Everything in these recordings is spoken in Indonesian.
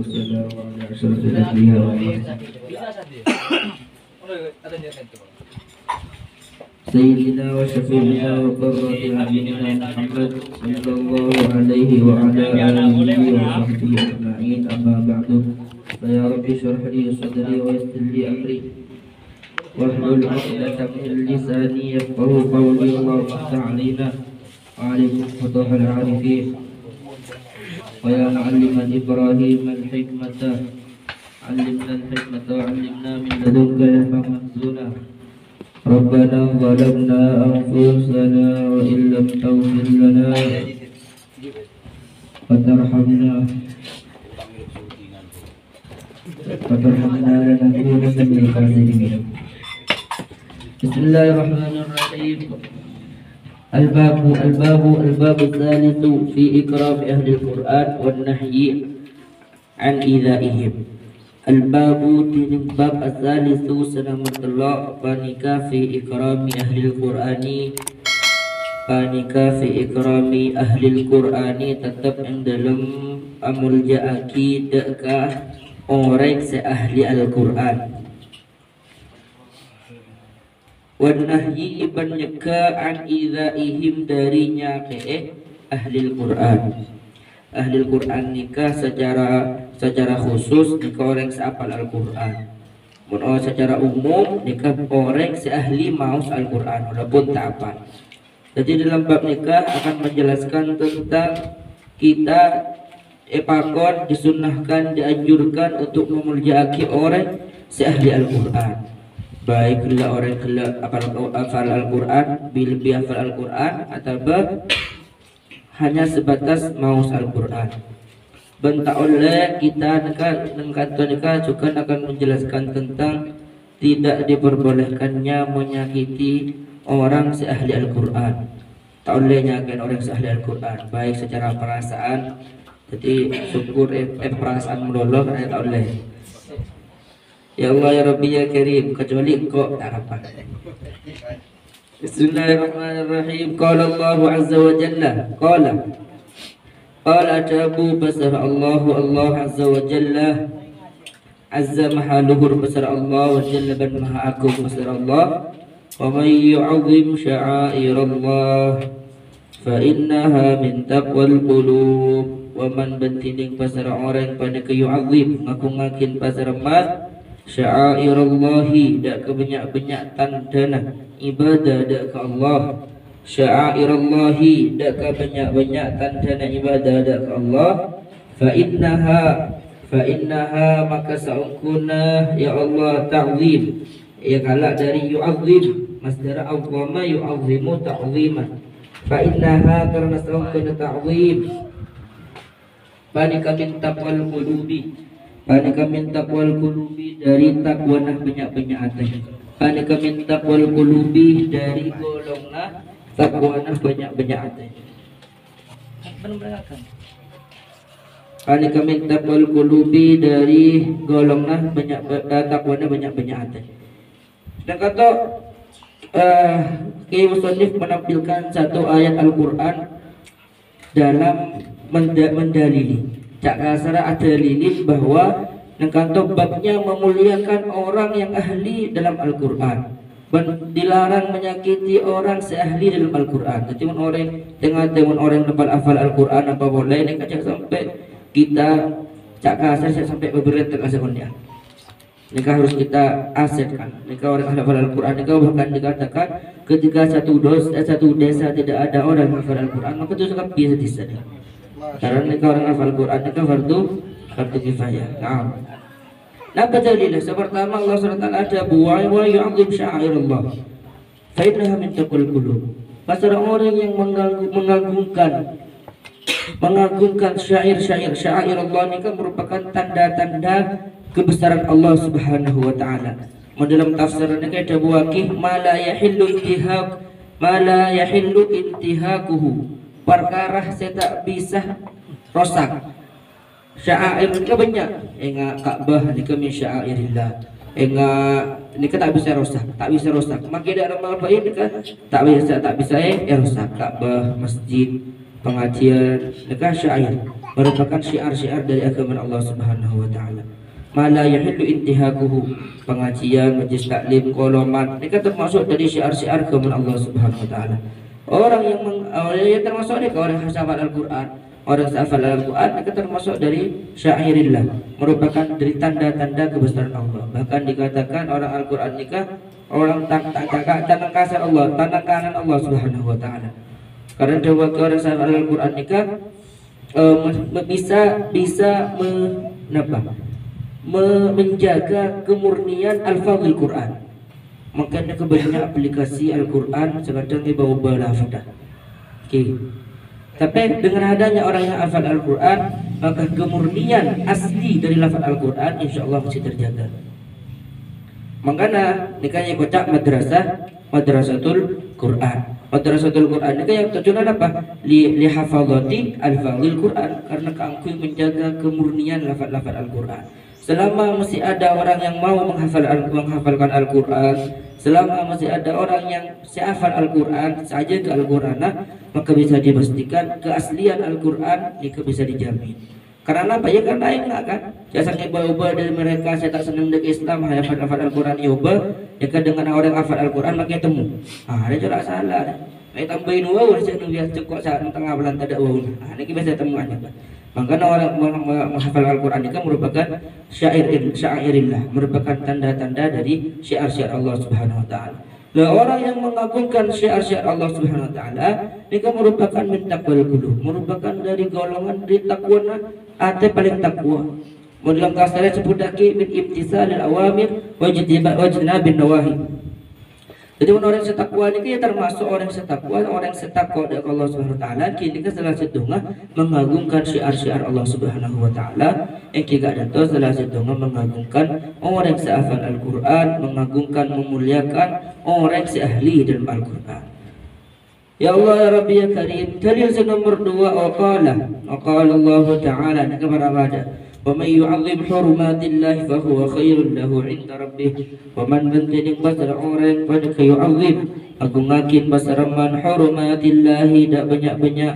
والسلام على أشرف الأنبياء سيدنا وشفيعنا وقرة أعيننا محمد صلى الله عليه وعلى آله وصحبه أجمعين. أما بعد فيا رب اشرح لي صدري ويسر لي أمري واحلل عقدة من لساني يفقهوا قولي. اللهم افتح علينا وعليكم فتوح العارفين ويا معلم إبراهيم الحكمة علمنا الحكمة وعلمنا من لدنك علما مخزونا. ربنا ظلمنا أنفسنا وإن لم تغفر لنا وترحمنا لنكونن من الخاسرين. بسم الله الرحمن الرحيم. الباب الثالث في إكرام أهل القرآن والنهي عن إيذائهم. الباب bab as-salisu sanamatullah panika fi ikrami ahli al-Qur'ani, panika fi ikrami ahli al-Qur'ani tetap yang dalam amul ja'aki deka orang se ahli al-Qur'an. Wan nahyi iban nyeka an idzaihim darinya ke ahli al-Qur'an. Ahli Al-Quran nikah secara khusus nikah orang seapal Al-Quran. Secara umum nikah orang seahli maus Al-Quran walaupun tak apal. Jadi dalam bab nikah akan menjelaskan tentang kita pakon disunnahkan, dianjurkan untuk memuliakan orang seahli Al-Quran. Baiklah orang kelak hafal Al-Quran, lebih hafal Al-Quran atau hanya sebatas maus Al-Quran. Bentak oleh kita nikah juga akan menjelaskan tentang tidak diperbolehkannya menyakiti orang seahli Al-Quran. Tak oleh nyakitin orang seahli Al-Quran baik secara perasaan, jadi syukur perasaan meloloh tak oleh. Ya Allah ya Rabbi ya Karim, kecuali engkau tak apa. Bismillahirrahmanirrahim. Qala Allah azza wa jalla. Qala tabu basar Allah azza wa jalla. Azza maha luhur basar Allah wa jalla ban maha agung basar Allah. Wa man yu'azzim sya'air Allah fa innaha min taqwal qulub. Wa man bentining basar orang pada yu'azzim ngaku-ngakin basar ma sya'airallahi dak kebanyak-banyak tandana ibadah dak ke Allah. Sya'airallahi dak kebanyak-banyak tandana ibadah dak ke Allah. Fa innaha maka saungkuna ya Allah ta'zim. Ya kalak dari yu'azzim masdar azama yu'azzimu ta'ziman. Fa innaha karena saungkuna ta'zim panika min taqwal qulubi. Panika min taqwal qulubi dari takwa nah banyak-banyak hati. Panika min taqwal qulubi dari golongna takwa nah banyak-banyak hati. Panika min taqwal qulubi dari golongna takwa nah banyak-banyak hati. Dan kata Kiai Musannif menampilkan satu ayat Al-Quran dalam mendalili. Cak kasara ada lilin bahwa nengkanto babnya memuliakan orang yang ahli dalam Al-Quran. Dilarang menyakiti orang seahli dalam Al-Quran. Jadi dengan orang dapat hafal Al-Quran apa boleh nih kacak sampai kita cak kasar sampai beberapa terkasakannya. Nikah harus kita asetkan. Nikah orang hafal Al-Quran. Nikah bahkan dikatakan ketika satu desa tidak ada orang hafal Al-Quran maka itu sangat biasa disadar. Karena nikah orang hafal Quran nikah fardu kifayah. Nah kejadian pertama Allah SWT ada buai wa yu'adzim sya'airallah fa innaha min taqwal qulub. Pasal orang yang mengagungkan syair Allah nikah merupakan tanda-tanda kebesaran Allah Subhanahu wa taala. Dalam tafsir nikah ada buakih ma la yahillu intihakuhu. Perkara saya tak bisa rosak. Sya'air itu banyak. Enggak Ka'bah nikah min sya'airillah. Nikah tak bisa rosak, Makin ada ramal baik nikah tak bisa rosak. Ka'bah, masjid, pengajian nikah syair merupakan syiar-syiar dari agama Allah Subhanahu wa taala. Mala yahillu intihakuhu, pengajian, majlis taklim, qoloman, ini termasuk dari syiar-syiar agama Allah Subhanahu wa taala. Orang yang termasuk ini orang yang hafal Al-Qur'an, orang yang hafal Al-Qur'an itu termasuk dari syairillah, merupakan dari tanda-tanda kebesaran Allah. Bahkan dikatakan orang Al-Qur'an nikah orang tangan kasar Allah, tangan kanan Allah Subhanahu wa taala. Karena orang yang hafal Al-Qur'an nikah bisa menjaga kemurnian al-fadhil Quran. Makanya kebanyakan aplikasi Al-Quran sekarang dibawa lafaz. Tapi dengan adanya orang yang hafal Al-Quran, maka kemurnian asli dari lafaz Al-Quran insya Allah masih terjaga. Makanya nikahnya kocak madrasatul Quran. Madrasatul Quran ini yang tujuan apa? Li hafadzati al-fadhil Quran, karena keangkuh menjaga kemurnian lafaz-lafaz Al-Quran. Selama masih ada orang yang mau menghafalkan Al-Quran, selama masih ada orang yang hafal Al-Quran saja ke Al-Quran, maka bisa dipastikan keaslian Al-Quran itu bisa dijamin. Karena apa? Ya karena enggak kan? Saya sangat ubah dari mereka, saya tak senang dengan Islam, hafal Al-Quran ubah, ya kan dengan orang hafal Al-Quran makanya temu. Ada cara salah. Saya tambahin wow, saya biasa cukup saat tengah bulan tak ada wow. Ini biasa temuan ya. Makanya orang menghafal Al-Quran itu merupakan syairillah, merupakan tanda-tanda dari syiar-syiar Allah Subhanahu wa taala. Lah orang yang mengagungkan syiar-syiar Allah Subhanahu wa taala itu merupakan min taqwal qulub, merupakan dari golongan dari takwa ate paling takwa. Dalam kasarnya sebut lagi min imtisalil awamir wajtinabil nawahi. Jadi orang yang setakwa ini termasuk orang yang setakwa dari Allah Subhanahu wa taala. Kini kan salah satunya mengagungkan syiar-syiar Allah Subhanahu wa taala. Yang kita ada tahu salah satunya mengagungkan orang yang sehafal Al-Qur'an, mengagungkan memuliakan orang yang seahli dalam Al-Qur'an. Ya Allah ya Rabbi ya Karim. Dalil nomor 2 waqala Allah taala ini kabar ada. ومن يعظم حرمات الله فهو خير له عند ربه ومن بنتين basar orang pada yu'azzim agungakin basaraman hurumatillahi dak banyak-banyak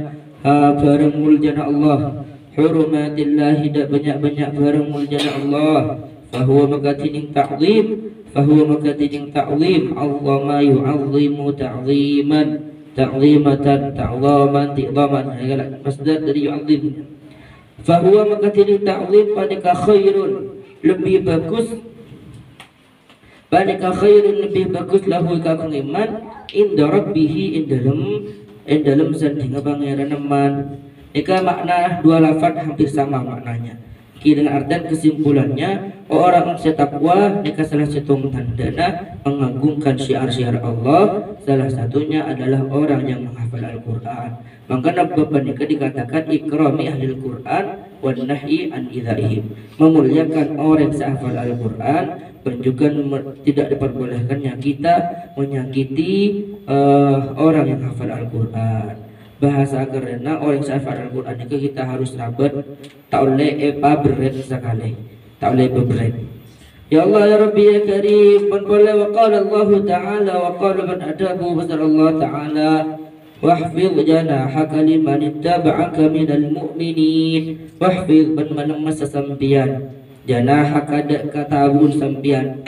barang muljana Allah, hurumatillahi dak banyak-banyak barang muljana Allah, fahuwa makatining ta'zim, Allah ma yu'azzimu ta'ziman ta'zimatan ta'zaman ti'zaman, masdar dari yu'azzim. Fahuwa maka tidak ta'zim padika khairun, lebih bagus, padika khairun lebih bagus lahu kakung iman inda rabbihi dalam sandinga pangeran neman. Ika makna dua lafaz hampir sama maknanya. Dengan artian kesimpulannya orang yang takwa nika salah satu tandana mengagungkan syiar-syiar Allah, salah satunya adalah orang yang menghafal Al-Quran. Maka bapak nika dikatakan ikrami ahli Al-Quran wan nahyi an idzaihim, memuliakan orang yang sehafal Al-Quran dan juga tidak diperbolehkannya kita menyakiti orang yang hafal Al-Quran. Bahasa karena orang yang hafal Al-Quran itu kita harus rabat, tak oleh berat sekali, tak oleh berat. Ya Allah ya Rabbi ya Karim, man qala wa qala Allah Ta'ala wa qala man adabu basar Allah Ta'ala wahfidh janahaka liman ittaba'aka minal mu'minin. Wahfidh man masa sampian janahaka katabun sampian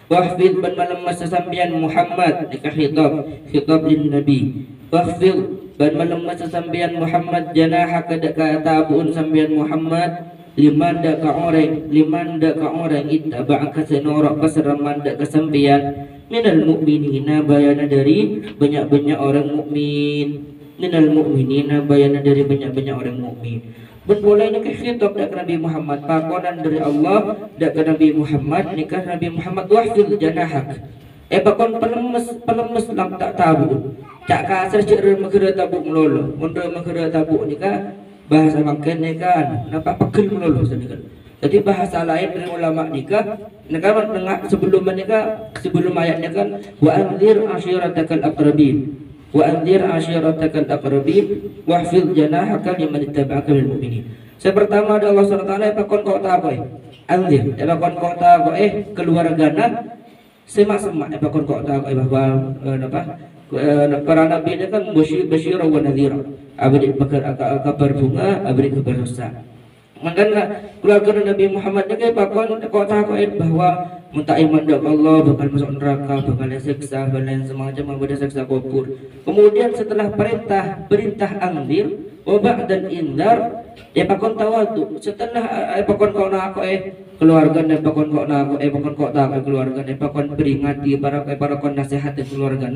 wahfidh ban malam masa sampian Muhammad nikah khitab lin nabi. Wahfidh ban malam masa sampian Muhammad janahaka katabun sampian Muhammad liman da ka orang ittaba'aka senorak pasaraman da kasampian minal mu'minina bayana dari banyak-banyak orang mukmin, minal mu'minina bayana dari banyak-banyak orang mukmin. Ben boleh nikah khitab dak Nabi Muhammad, pakonan dari Allah dak Nabi Muhammad, nikah Nabi Muhammad wahfil janahak. Pakon pelemes lam tak tabu. Tak kasar cere megera tabu melolo. Mundur megera tabu nikah bahasa makan nikah napa pegel melolo sedikit. Jadi bahasa lain dari ulama nikah sebelum menikah, sebelum ayatnya kan wa anzir ashiratakal aqrabin, wa anzir ashiratakal aqrabin wahfidh janahaka liman ittaba'aka minal mu'minin. Pertama ada Allah SWT pakon kau tahu anzir, pakon kau tahu keluargana semak-semak pakon kau tahu bahwa para nabi ini kan basyir wa nadhira, abri kabar bunga, abri kabar dosa. Makanya keluarga Nabi Muhammad ini pakon kau takuin bahwa muntah iman dengan Allah bakal masuk neraka, bakal siksa, bakal semacam ada siksa kubur. Kemudian setelah perintah anzir, wabak dan indar, dia pakon tawadu. Setelah pakon kau nak keluarga dan pakon kau nak pakon kau tak keluarga dan pakon peringati para kon nasihati keluarga.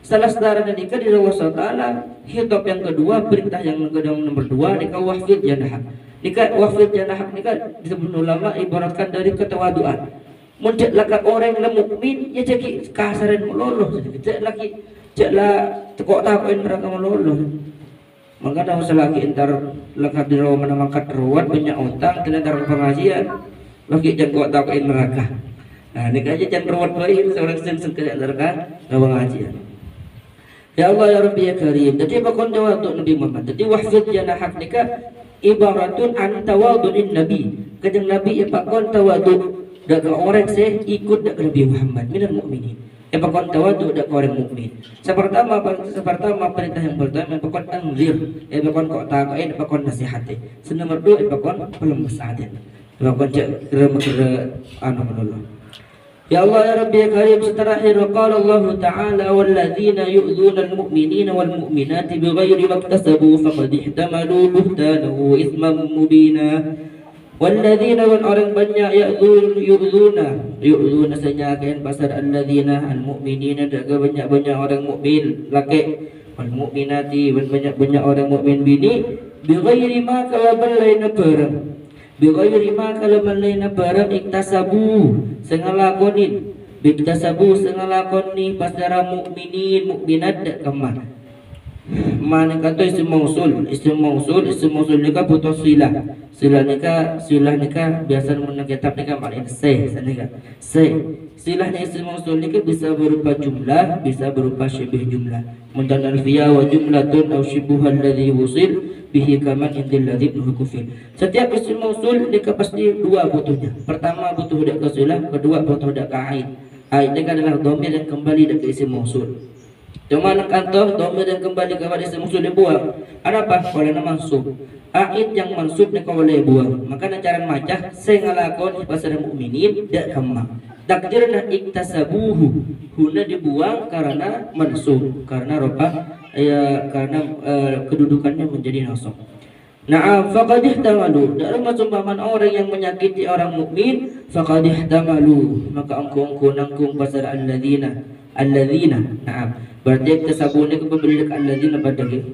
Setelah saudara dan nikah di Allah Taala, hitop yang kedua, perintah yang nomor 2 nikah wahfid janah. Nikah wafid janah nikah disebut ulama ibaratkan dari ketawaduan. Muncul laka orang yang mukmin ya jadi kasaran meloloh. Jadi lagi jala tekok takoin mereka meloloh. Maka dah selagi entar laka dirawa menamakan rawat banyak utang kena entar pengajian. Lagi jangan kok takoin mereka. Nah nikah aja jangan rawat baik seorang sen kerja neraka pengajian. Ya Allah ya Rabbi ya Karim. Jadi bakon jawab untuk Nabi Muhammad. Jadi wafid janah nikah ibaratun an tawadu'in nabi. Kanjeng Nabi ipakon tawadu dak orang saya ikut dak Nabi Muhammad minal mukminin. Ipakon tawadu dak orang mukmin. Sepertama perintah yang pertama ipakon anzir, ipakon kok takoin, ipakon nasihati. Nomor 2 ipakon pelem sa'atin. Ipakon kira anu menolong. Ya Allah ya Rabbi ya Karim, seterakhir qala Allah Ta'ala walladzina yu'dzuna al-mu'minina wal mu'minati bighairi maktasabu faqad ihtamalu buhtanan wa itsman mubina. Walladzina wal orang banyak yu'dzuna senyakan pasar alladzina al-mu'minina daga banyak orang mukmin laki wal mu'minati banyak orang mukmin bini bighairi ma kalaban lain barang. Bighairi ma kalaban lain barang iktasabu sengalakonin biktasabu sengalakoni pasara mukminin mukminat dak kemah. Mana kata isim mausul nikah butuh silah nikah biasa mun kitab nikah makna silahnya isim mausul nikah bisa berupa jumlah, bisa berupa syibih jumlah. Muntan alfiya wa jumlatun aw syibuhal ladzi wusil bihi kaman indil ladzi nuhukufin. Setiap isim mausul nikah pasti dua butuhnya. Pertama butuh dak ke silah, kedua butuh dak ke aid. Aid nikah adalah dhamir yang kembali dak ke isim mausul. Cuma nak kantor dhamir yang kembali kepada isim mausul dibuang. Ada apa? Kalau nama mansub. Aid yang mansub nikah boleh buang. Maka cara macah saya ngalakon pasal mukminin dak kemah. Takdirna iktasabuhu huna dibuang karena mansub, karena ropa karena kedudukannya menjadi nasab. Na'am faqad ihtamalu dalam perumpamaan orang yang menyakiti orang mukmin faqad ihtamalu maka angkung nangkung pasal alladzina na'am berarti iktasabune kepemilik alladzina badagi.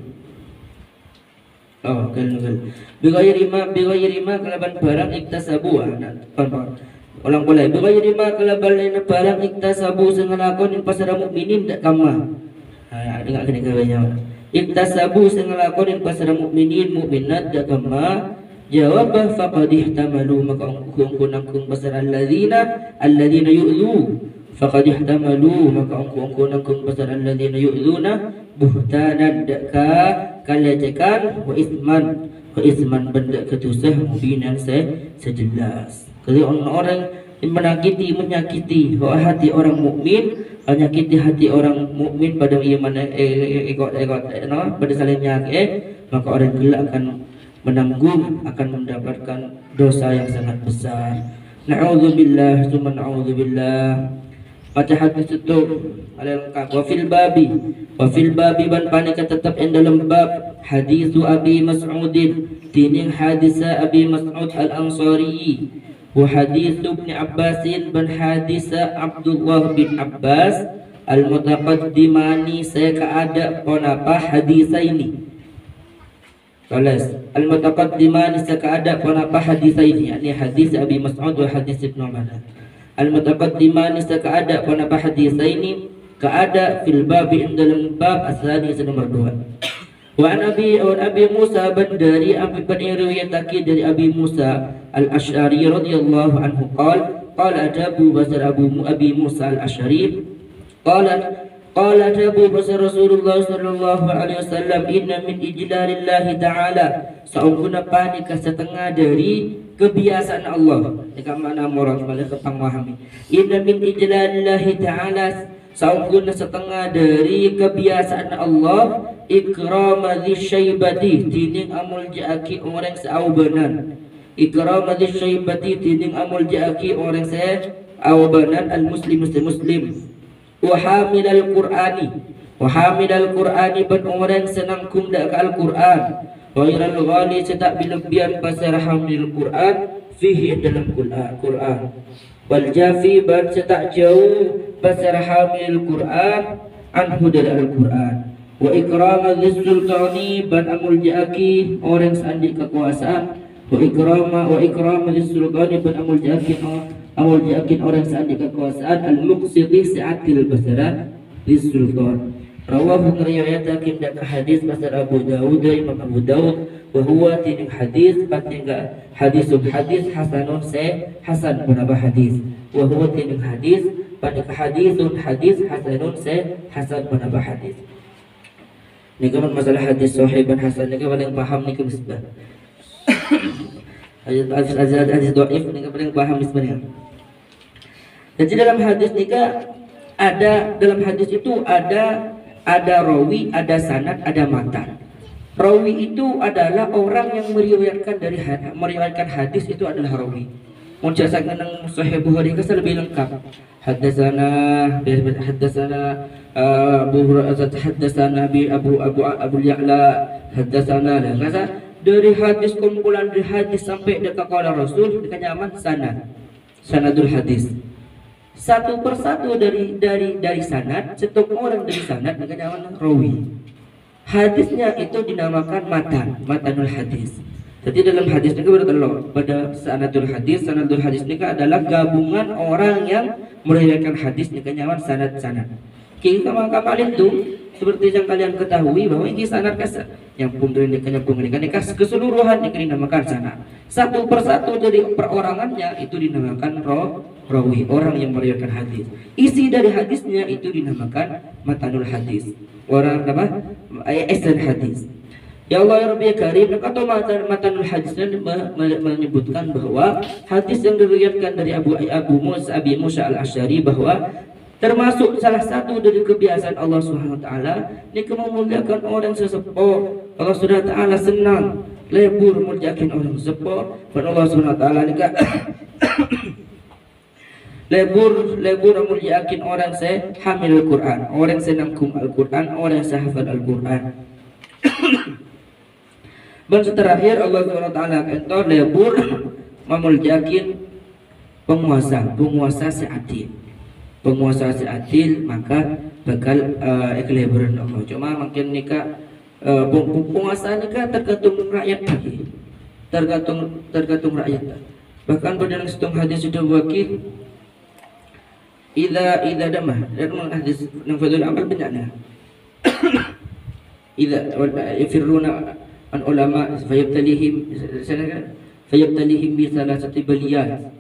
Oh kan bighairi ma kalaban barang iktasabu ulang boleh bighairi ma kalaban barang iktasabu sengalakon pasara mukminin dak kama. Dengar kena kawanya. Iktasabu sengalakon pasara mukminin mukminat dak kama. Jawab faqad ihtamalu maka angkung pasara alladzina yu'dhu faqad ihtamalu maka angkung pasara alladzina yu'dhuna buhtanan daka kalecekan wa isman benda ketusah mubinan sejelas. Kalau orang yang menyakiti hati orang mukmin, menyakiti hati orang mukmin pada iman pada salimnya maka orang gelak akan menanggung, akan mendapatkan dosa yang sangat besar. Na'udzubillah tsumma na'udzubillah. Baca hadis itu lengkap. Wa fil babi ban panika tetap yang dalam bab hadis Abi Mas'udin tining hadis Abi Mas'ud al-Ansari wa hadis Ibn Abbasin ban hadis Abdullah bin Abbas al-mutaqaddimani saya keada ponapa hadis ini. Al-mutaqaddimani saya keada ponapa hadis ini, yakni hadis Abi Mas'ud wa hadis Ibn Abbas. Al-mutaqaddimani sakaada pada hadisaini kaada fil babi dalam bab asani nomor 2. Wa Abi Musa Bandari Abi riwayatake dari Abi Musa Al-Asy'ari radhiyallahu anhu qala Abu Musa Al-Asy'ari qala Abu Bakar Rasulullah sallallahu alaihi wasallam inna min ijlalillahi ta'ala saunguna panika setengah dari kebiasaan Allah. Jika mana orang balik ke pengwahami. Inna min ijlalillahi ta'ala saungguna setengah dari kebiasaan Allah ikrama dzisyaibati tining amul jaaki orang seaubanan, ikrama dzisyaibati tining amul jaaki orang seaubanan al muslim wa hamilal qur'ani, wa hamilal qur'ani ban orang senang kumda ke Al-Qur'an, ghairal ghali cetak bilebihan pasal hamil Qur'an fihi dalam Qur'an, wal jafi ban cetak jauh pasal hamil Qur'an anhu dari Al-Qur'an, wa ikrama dzulqani ban amul jaaki orang seandi kekuasaan, wa ikrama dzulqani ban amul jaaki orang seandi kekuasaan al muqsidi sa'atil basara dzulqan. Rawahu ngeriwayatakan dak hadis pasal Abu Dawud dari Imam Abu Dawud wa huwa tining hadis patingga hadis hasanun hasan penambah hadis wa huwa tining hadis patingga hadis hasanun hasan penambah hadis. Ini kan masalah hadis sahih dan hasan ini paling paham nih misbah. Hadis dhaif ini paling paham misbahnya. Jadi dalam hadis nikah dalam hadis itu ada rawi, ada sanad, ada matan. Rawi itu adalah orang yang meriwayatkan hadis itu adalah rawi. Menjasa nang Sahih Bukhari itu lebih lengkap. Haddatsana Abu Ya'la haddatsana kata dari hadis kumpulan dari hadis sampai dekat qala Rasul dekat nyaman sanadul hadis. Satu persatu dari sanad, setiap orang dari sanad dekat nyaman rawi. Hadisnya itu dinamakan matanul hadis. Jadi dalam hadis ini pada sanadul hadis ini adalah gabungan orang yang meriwayatkan hadis dengan nyaman sanad. Kita kapal itu seperti yang kalian ketahui bahwa ini sanad yang pun dari keseluruhan ini dinamakan sanad. Satu persatu dari perorangannya itu dinamakan rawi, orang yang meriwayatkan hadis. Isi dari hadisnya itu dinamakan matanul hadis. Orang apa? Isnad hadis. Ya Allah ya Rabbi Karim, kata matanul hadis menyebutkan bahwa hadis yang diriwayatkan dari Abi Musa Al-Asy'ari bahwa termasuk salah satu dari kebiasaan Allah Subhanahu wa taala ini memuliakan orang sesepuh. Allah Subhanahu wa taala senang lebur muliakan orang sesepuh. Dan Allah Subhanahu wa taala ini lebur muliakan orang hamil Al-Qur'an, orang senangkum Al-Qur'an, orang hafal Al-Qur'an. Dan terakhir Allah SWT itu lebur memuliakan penguasa seadil, maka bakal ekleberan Allah. Cuma makin nikah penguasa nikah tergantung rakyat lagi, tergantung rakyat. Bahkan pada setengah hadis sudah wakil idza damah dalam hadis yang fadul amal benyakna idza yafirruna an ulama fayabtalihim bi salasati baliyat.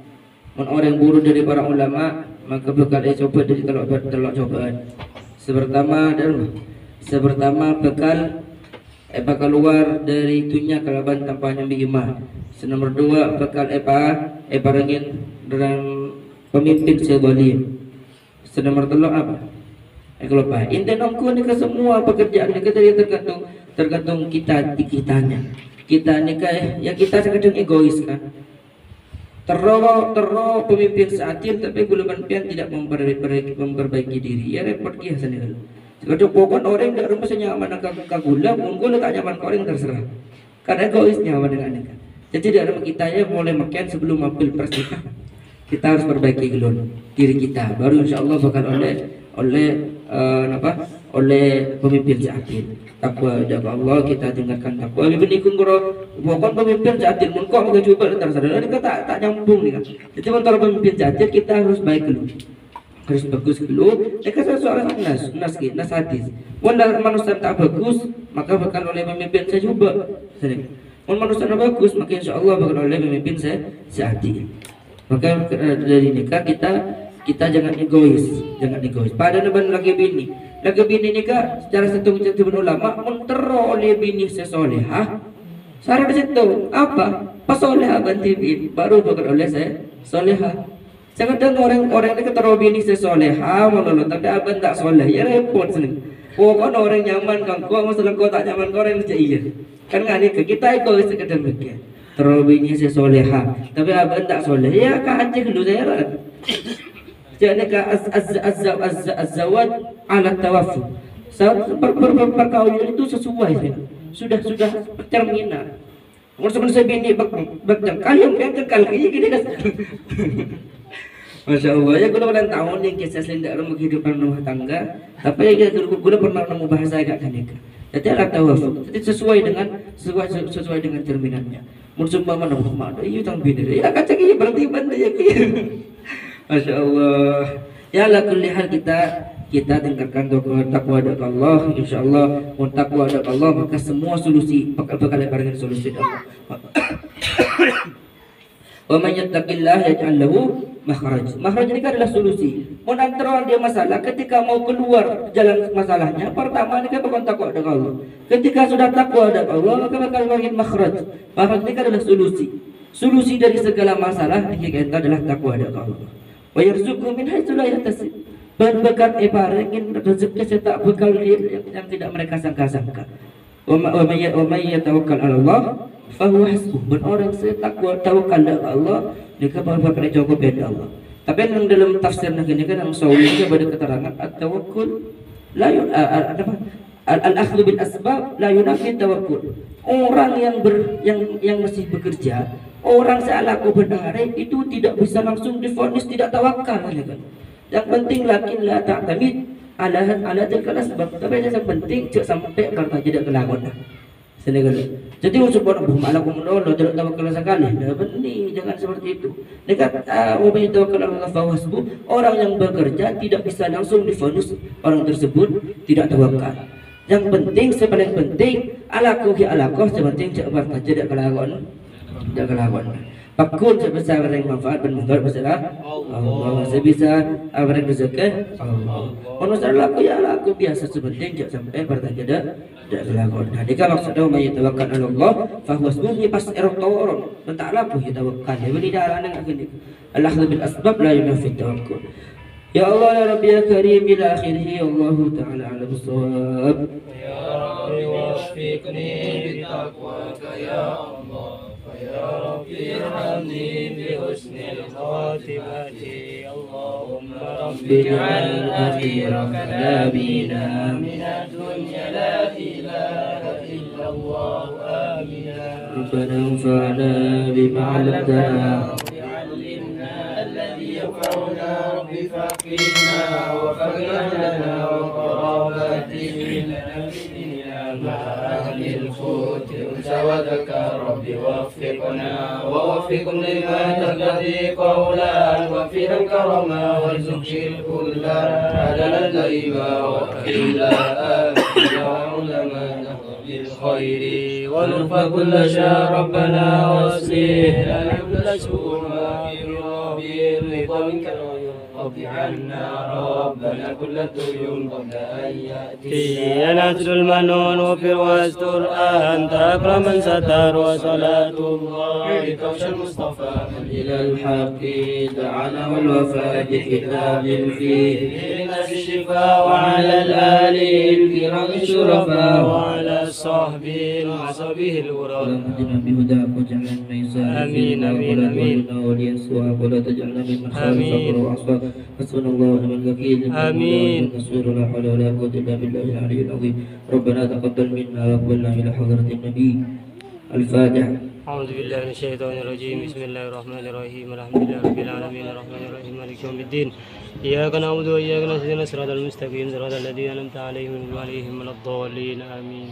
Orang buru dari para ulama maka bakal coba dari telok cobaan. Sepertama bakal keluar dari dunia kalaban tanpa nyambi iman. Nomor 2 bakal parangin dalam pemimpin sezalim. Nomor 3 apa? Kelupa. Inten ongko ni semua pekerjaan ni tergantung kitanya. Kita ni ya kita kadang egois kan. Terro pemimpin seadil tapi gulaban pian tidak memperbaiki diri. Ya repot dia sendiri. Kadang pokok orang tidak rumah nyaman kagula, mungkin tak nyaman kau orang terserah. Karena egois nyaman dengan anda. Jadi dalam kita ya mulai makan sebelum ambil persiapan. Kita harus perbaiki dulu diri kita. Baru insya Allah bakal oleh pemimpin seadil. Takwa kepada Allah kita dengarkan takwa. Lebih nikungro bukan pemimpin seadil mun kok enggak coba terserah. Ini tak nyambung nih kan. Jadi antara pemimpin seadil kita harus baik dulu. Harus bagus dulu. Mereka seorang nas hadis. Walaupun manusia tak bagus, maka bakal oleh pemimpin saya coba. Walaupun manusia tak bagus, maka insya Allah bakal oleh pemimpin saya seadil. Maka dari nikah kita jangan egois. Pada naban lagi bini nikah secara satu ulama mentero oleh bini sesolehah. Syarat itu apa? Pasolehah banti bin baru bakal oleh saya solehah. Kadang orang ni kata Robi ni sesoleha malah tapi abang tak soleh ya repot sini. Oh kan orang nyaman kan kau masalah kau tak nyaman kau orang macam iya. Kan ngani ke kita itu sekedar begitu. Robi ni sesoleha tapi abang tak soleh ya kan aja dulu saya. Jadi ka az-zawaj ala tawaffu. Perkawinan itu sesuai sudah terminal. Maksudnya saya bini bakjang kalian yang kekal kayak gini kan. Masya Allah ya gula bulan tahun yang kisah selain dalam kehidupan rumah tangga. Tapi ya gula pernah nemu bahasa agak kanika. Jadi ala tawaffu. Jadi sesuai dengan terminalnya. Maksudnya mana mana itu tang bini. Ya kacang ini berarti benda ya. Masya Allah. Ya ala kulli hal kita tingkatkan takwa dari Allah, insyaallah mun takwa dari Allah maka semua solusi bakal barengan solusi Allah. Wa man yattaqillah yaj'al lahu makhraj. Makhraj ini adalah solusi. Mun antara dia masalah ketika mau keluar jalan masalahnya, pertama ini kan bakal takwa dari Allah. Ketika sudah takwa dari Allah maka bakal barengan makhraj. Makhraj ini adalah solusi. Solusi dari segala masalah kita adalah takwa dari Allah. Wa yarzuqhu min haitsu la yahtasib. Berbakat ibaratnya rezeki saya tak bekal yang tidak mereka sangka-sangka. Wa may yatawakkal 'ala Allah fa huwa hasbuh. Orang saya takwa tawakal kepada Allah, dia bakal cukup dari Allah. Tapi yang dalam tafsir ini kan yang sahih pada keterangan at-tawakkul la al-akhdhu bil asbab la yunafi tawakkul. Orang yang masih bekerja, orang sealaku benar itu tidak bisa langsung divonis tidak tawakal kan. Yang penting lakin la ta'tamid ala tilkal asbab. Tapi yang penting cek sampai kata tidak kelakuan. Senegal. Jadi unsur orang bermalakum menolong tidak tawakal sekali. Dah benih jangan seperti itu. Dekat ubay tawakkal Allah fawasbu. Orang yang bekerja tidak bisa langsung difonis orang tersebut tidak tawakal. Yang penting sepaling penting alaku sepenting cek berta tidak kelakuan. Tidak kelakuan. Pakun sebesar yang manfaat dan mudarat masalah Allah sebisa apa yang rezeki Allah. Manusia laku biasa sepenting jangan sampai bertanya tidak dilakukan. Nah, jika maksudnya may tawakkal Allah, fahuwa sebenarnya pas orang mentah laku ya tawakkal. Ya beri darah dengan gini. Allah bil asbab la yunafi tawakkul. Ya Allah ya Rabbi ya Karim ila akhirih Allah taala ala bisawab. Ya Rabbi wafiqni bitaqwaka ya Allah. Ya Rabbi irhamni bihusnil khatimati. Allahumma Rabbi ij'al akhira kalamina minad dunya la ilaha illallah amin. Rabbana anfa'na bima 'allamtana علمنا الذي ينفعنا بفقهنا وفقهنا وقرابته لنا بديننا مع أهل الخوت وذكر ربي ووفقنا لما تقتضي قولا وفرا كرما وارزق الكل عدلا دائما وكيلا يا علماء بالخير ونرفع كل شاء ربنا واصلح لنا كل سوء ما في بالرضا منك رب عنا ربنا كل الديون قبل أن يأتي يا نسر المنون وفر واستر أنت أكرم من ستر وصلاة الله بكوش المصطفى إلى الحق دعانا والوفاء بكتاب فيه للناس الشفاء وعلى الآل الكرام الشرفاء وعلى الصحب وصحبه الغرام اللهم بهداك واجعلنا من ميزان آمين آمين آمين ولي الصواب ولا تجعلنا ممن خالف الصبر وأصبر حسبنا الله ونعم الوكيل آمين. نصير لا حول ولا قوة إلا بالله العلي العظيم ربنا تقبل منا واقبلنا إلى حضرة النبي الفاتحة. أعوذ بالله من الشيطان الرجيم بسم الله الرحمن الرحيم الحمد لله رب العالمين الرحمن الرحيم مالك يوم الدين إياك نعبد وإياك نستعين صراط المستقيم صراط الذين أنعمت عليهم غير المغضوب عليهم ولا الضالين آمين.